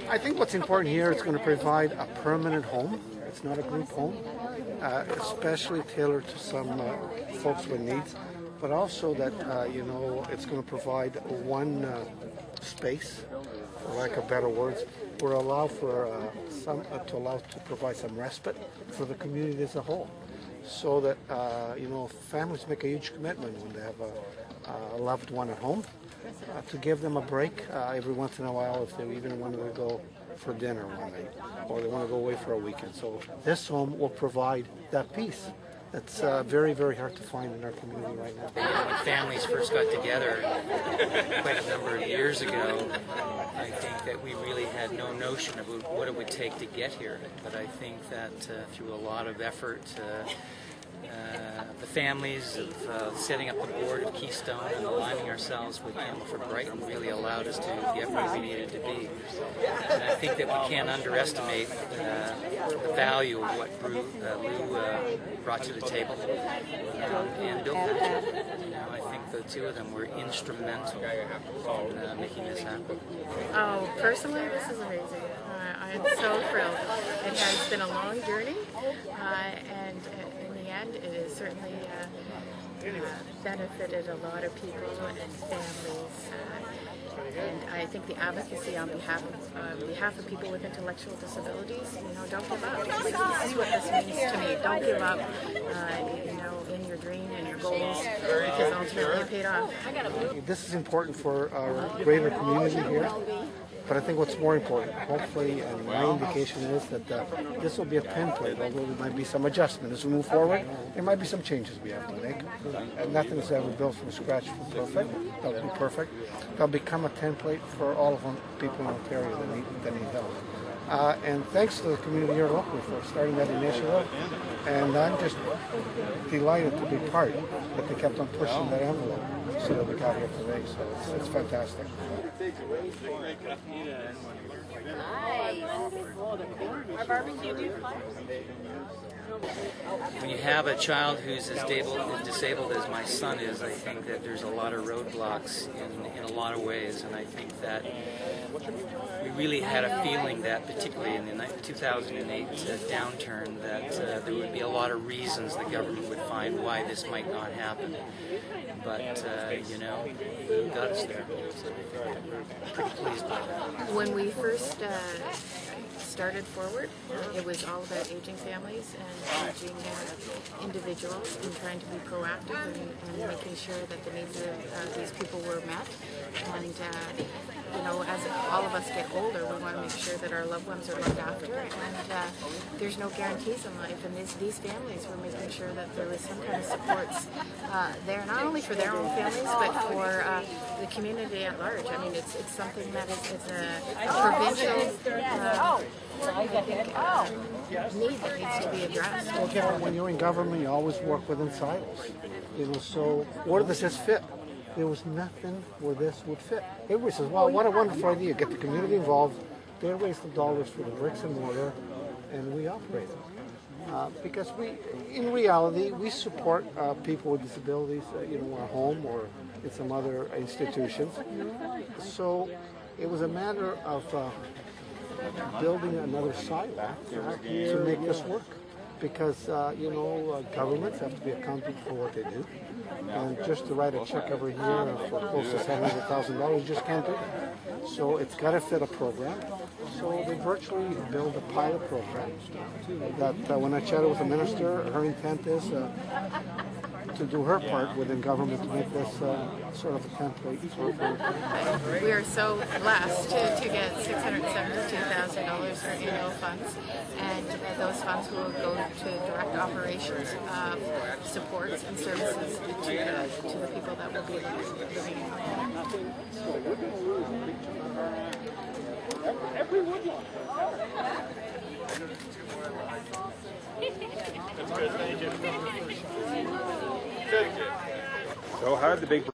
I think what's important here, it's going to provide a permanent home. It's not a group home, especially tailored to some folks with needs, but also that, it's going to provide one space, for lack of better words, will allow for to provide some respite for the community as a whole, so that families make a huge commitment when they have a loved one at home, to give them a break every once in a while if they even want to go for dinner one night or they want to go away for a weekend. So this home will provide that peace. It's very, very hard to find in our community right now. When families first got together quite a number of years ago, I think that we really had no notion of what it would take to get here. But I think that through a lot of effort, the families of setting up the board of Keystone and aligning ourselves with Campbellford Brighton really allowed us to get where we needed to be. And I think that we can't underestimate the value of what Lou brought to the table and Bill Patrick. I think the two of them were instrumental in making this happen. Oh, personally, this is amazing. I am so thrilled. It has been a long journey, and in the end, it has certainly benefited a lot of people and families. And I think the advocacy on behalf of people with intellectual disabilities, don't give up. This is what this means to me. Don't give up, in your dream and your goals, because ultimately it paid off. This is important for our greater community here. But I think what's more important, hopefully, and my indication is that this will be a template, although there might be some adjustment. As we move forward, there might be some changes we have to make. And nothing is ever built from scratch perfect. That'll be perfect. That'll become a template for all of people in Ontario that need help. And thanks to the community here locally for starting that initiative. And I'm just delighted to be part that they kept on pushing that envelope so that we got here today. So it's fantastic. Our barbecue do fun. When you have a child who's as disabled as my son is, I think that there's a lot of roadblocks in a lot of ways, and I think that we really had a feeling that, particularly in the 2008 downturn, that there would be a lot of reasons the government would find why this might not happen. But, got us there. So we're pretty pleased by that. When we first started forward, it was all about aging families and aging individuals and trying to be proactive and making sure that the needs of these people were met. And as all of us get older, we want to make sure that our loved ones are looked after. And there's no guarantees in life. And these families were making sure that there was some kind of supports there, not only for their own families, but for the community at large. I mean, it's something that is a provincial need that needs to be addressed. Well, when you're in government, you always work within silos. So where does this fit? There was nothing where this would fit. Everybody says, well, what a wonderful idea. Get the community involved. They raise the dollars for the bricks and mortar, and we operate it. Because in reality, we support people with disabilities, our home or in some other institutions. So it was a matter of building another silo to make this work. Because, governments have to be accountable for what they do. And just to write a check every year for close to $700,000, you just can't do it. So it's got to fit a program. So they virtually build a pilot program that when I chatted with the minister, her intent is to do her part within government to make this sort of a template. We are so blessed to get $672,000 for annual funds, and those funds will go to direct operations of supports and services to the people that will be living in So how did the big